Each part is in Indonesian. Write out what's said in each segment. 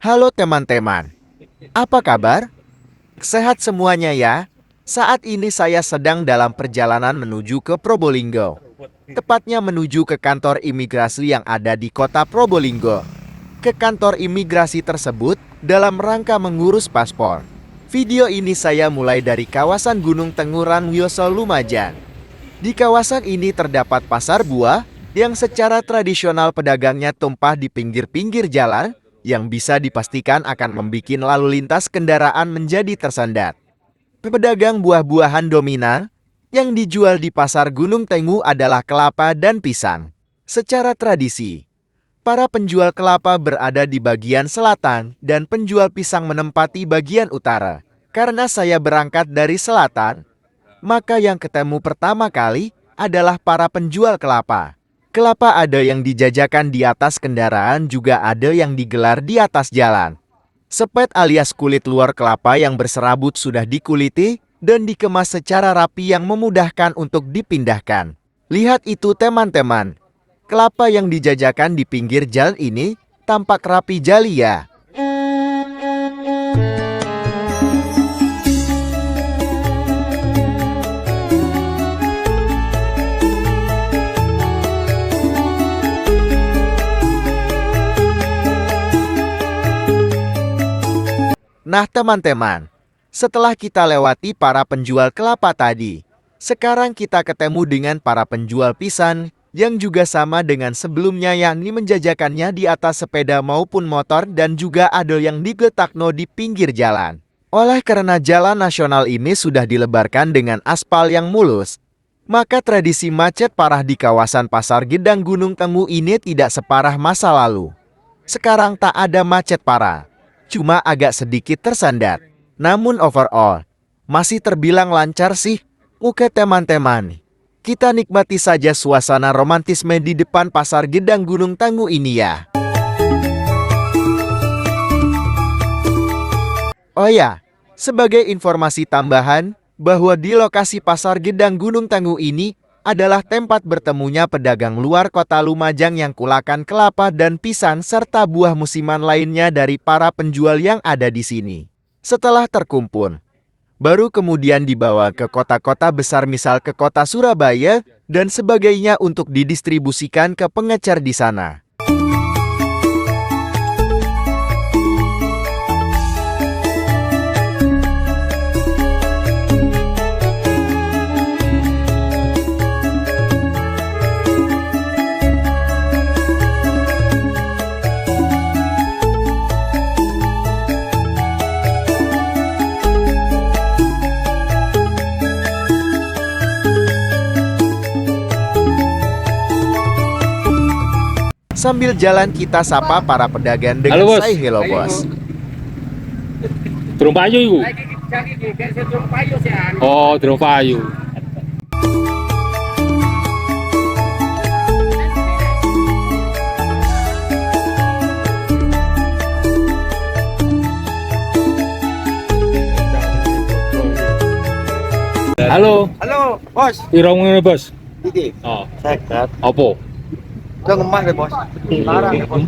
Halo teman-teman, apa kabar? Sehat semuanya ya? Saat ini saya sedang dalam perjalanan menuju ke Probolinggo. Tepatnya menuju ke kantor imigrasi yang ada di kota Probolinggo. Ke kantor imigrasi tersebut dalam rangka mengurus paspor. Video ini saya mulai dari kawasan Gunung Tenguran Wioso Lumajang. Di kawasan ini terdapat pasar buah yang secara tradisional pedagangnya tumpah di pinggir-pinggir jalan yang bisa dipastikan akan membuat lalu lintas kendaraan menjadi tersendat. Pedagang buah-buahan dominan yang dijual di pasar Gunung Tengu adalah kelapa dan pisang. Secara tradisi, para penjual kelapa berada di bagian selatan dan penjual pisang menempati bagian utara. Karena saya berangkat dari selatan, maka yang ketemu pertama kali adalah para penjual kelapa. Kelapa ada yang dijajakan di atas kendaraan, juga ada yang digelar di atas jalan. Sepet alias kulit luar kelapa yang berserabut sudah dikuliti dan dikemas secara rapi yang memudahkan untuk dipindahkan. Lihat itu teman-teman, kelapa yang dijajakan di pinggir jalan ini tampak rapi jali ya. Nah teman-teman, setelah kita lewati para penjual kelapa tadi, sekarang kita ketemu dengan para penjual pisang yang juga sama dengan sebelumnya, yakni menjajakannya di atas sepeda maupun motor dan juga ada yang digetakno di pinggir jalan. Oleh karena jalan nasional ini sudah dilebarkan dengan aspal yang mulus, maka tradisi macet parah di kawasan Pasar Gedang Gunung Tengu ini tidak separah masa lalu. Sekarang tak ada macet parah, cuma agak sedikit tersendat. Namun overall, masih terbilang lancar sih. Oke teman-teman, kita nikmati saja suasana romantisme di depan Pasar Gedang Gunung Tengu ini ya. Oh ya, sebagai informasi tambahan, bahwa di lokasi Pasar Gedang Gunung Tengu ini adalah tempat bertemunya pedagang luar kota Lumajang yang kulakan kelapa dan pisang serta buah musiman lainnya dari para penjual yang ada di sini. Setelah terkumpul, baru kemudian dibawa ke kota-kota besar, misal ke kota Surabaya dan sebagainya untuk didistribusikan ke pengecer di sana. Sambil jalan kita sapa para pedagang dengan Halo, Bos. say hello bos. Durung payu iku. Oh, durung payu. Halo, Halo, bos. piro ngono, Bos? Iki, Oh, sekat. apa? Udah ngemas deh, bos. Larang deh, bos.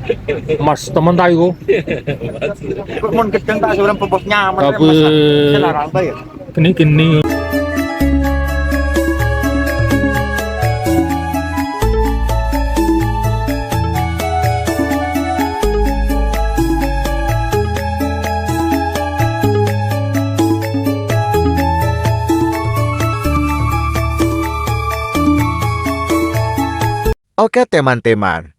Mas temen ta iku? Mon gedeng tak suram bos nyaman. Tapi Larang bayar. gini. Oke teman-teman,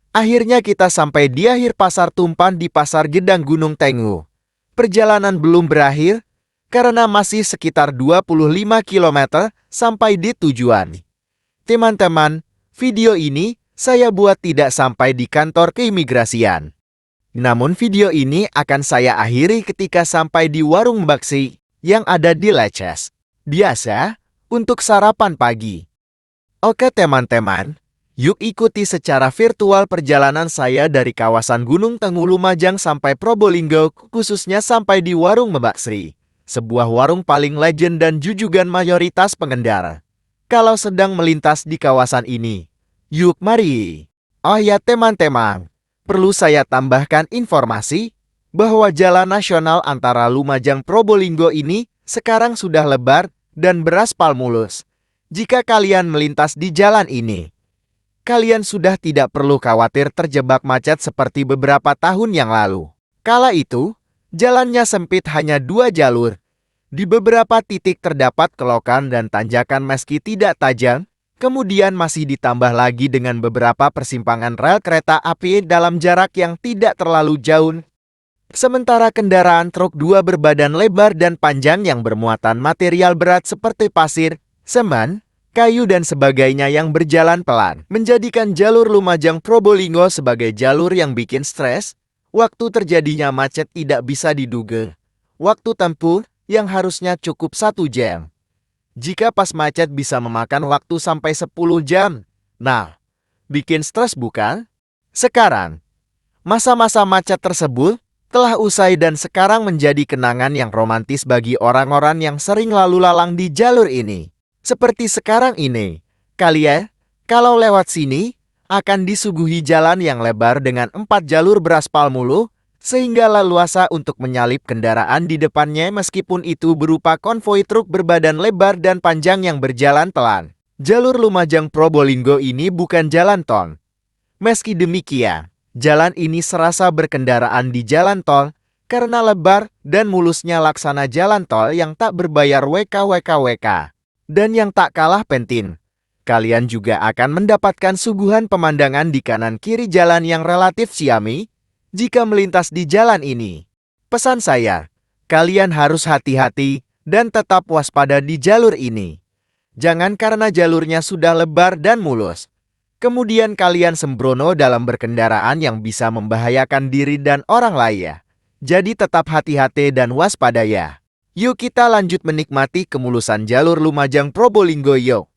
akhirnya kita sampai di akhir pasar tumpan di Pasar Gedang Gunung Tengu. Perjalanan belum berakhir, karena masih sekitar 25 km sampai di tujuan. Teman-teman, video ini saya buat tidak sampai di kantor keimigrasian. Namun video ini akan saya akhiri ketika sampai di warung baksi yang ada di Leces. Biasa, untuk sarapan pagi. Oke teman-teman, yuk ikuti secara virtual perjalanan saya dari kawasan Gunung Tengu Lumajang sampai Probolinggo, khususnya sampai di warung Mbak Sri. Sebuah warung paling legend dan jujugan mayoritas pengendara kalau sedang melintas di kawasan ini. Yuk mari. Oh ya teman-teman, perlu saya tambahkan informasi bahwa jalan nasional antara Lumajang Probolinggo ini sekarang sudah lebar dan beraspal mulus. Jika kalian melintas di jalan ini, kalian sudah tidak perlu khawatir terjebak macet seperti beberapa tahun yang lalu. Kala itu, jalannya sempit hanya 2 jalur. Di beberapa titik terdapat kelokan dan tanjakan meski tidak tajam, kemudian masih ditambah lagi dengan beberapa persimpangan rel kereta api dalam jarak yang tidak terlalu jauh. Sementara kendaraan truk 2 berbadan lebar dan panjang yang bermuatan material berat seperti pasir, semen, kayu dan sebagainya yang berjalan pelan, menjadikan jalur Lumajang Probolinggo sebagai jalur yang bikin stres. Waktu terjadinya macet tidak bisa diduga. Waktu tempuh yang harusnya cukup 1 jam, jika pas macet bisa memakan waktu sampai 10 jam. Nah, bikin stres bukan? Sekarang, masa-masa macet tersebut telah usai dan sekarang menjadi kenangan yang romantis bagi orang-orang yang sering lalu lalang di jalur ini. Seperti sekarang ini, kalian kalau lewat sini akan disuguhi jalan yang lebar dengan 4 jalur beraspal mulu, sehingga leluasa untuk menyalip kendaraan di depannya meskipun itu berupa konvoi truk berbadan lebar dan panjang yang berjalan pelan. Jalur Lumajang Probolinggo ini bukan jalan tol. Meski demikian, jalan ini serasa berkendaraan di jalan tol karena lebar dan mulusnya laksana jalan tol yang tak berbayar WKWKWK. Dan yang tak kalah penting, kalian juga akan mendapatkan suguhan pemandangan di kanan kiri jalan yang relatif syami jika melintas di jalan ini. Pesan saya, kalian harus hati-hati dan tetap waspada di jalur ini. Jangan karena jalurnya sudah lebar dan mulus, kemudian kalian sembrono dalam berkendaraan yang bisa membahayakan diri dan orang lain. Jadi tetap hati-hati dan waspada ya. Yuk kita lanjut menikmati kemulusan jalur Lumajang Probolinggo yuk.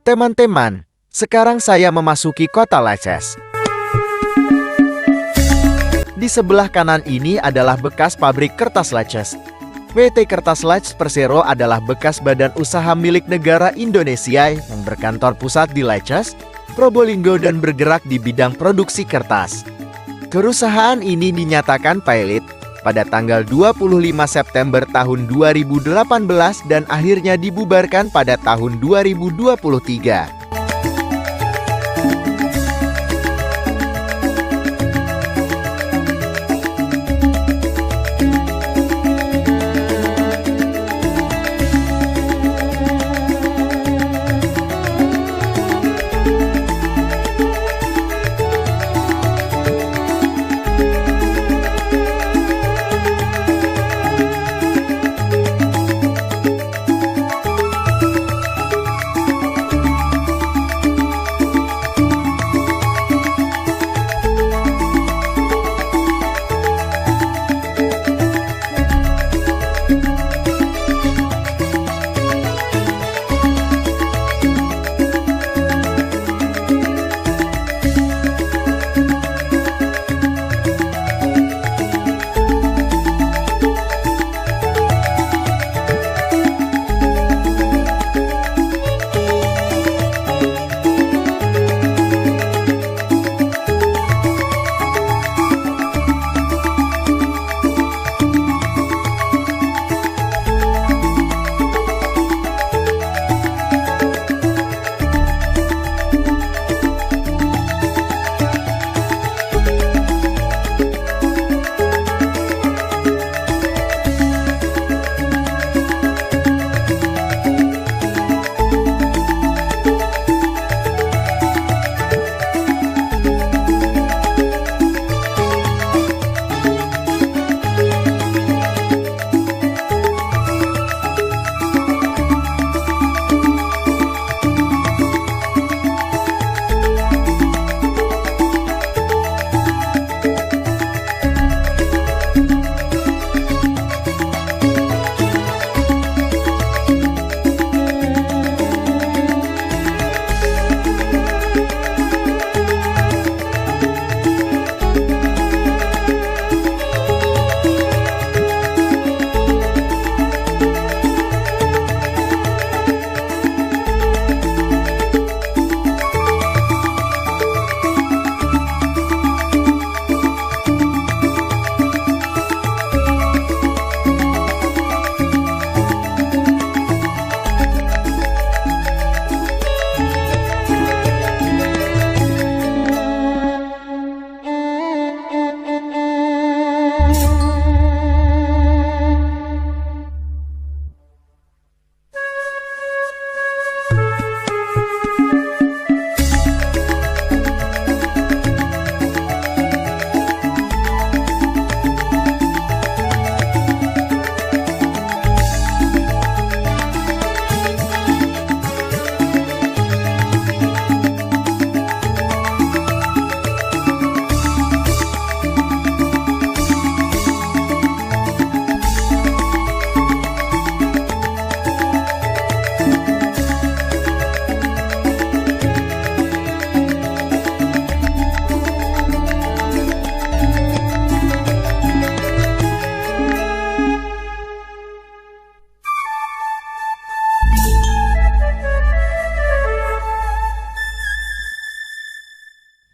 Teman-teman, sekarang saya memasuki kota Leces. Di sebelah kanan ini adalah bekas pabrik kertas Leces. PT Kertas Leces Persero adalah bekas badan usaha milik negara Indonesia yang berkantor pusat di Leces, Probolinggo dan bergerak di bidang produksi kertas. Perusahaan ini dinyatakan pilot pada tanggal 25 September tahun 2018 dan akhirnya dibubarkan pada tahun 2023.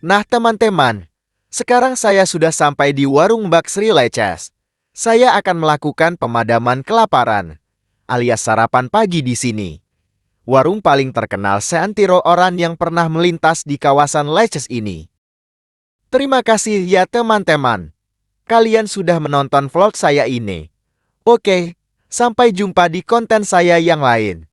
Nah teman-teman, sekarang saya sudah sampai di warung Mbak Sri Leces. Saya akan melakukan pemadaman kelaparan, alias sarapan pagi di sini. Warung paling terkenal seantero orang yang pernah melintas di kawasan Leces ini. Terima kasih ya teman-teman. Kalian sudah menonton vlog saya ini. Oke, sampai jumpa di konten saya yang lain.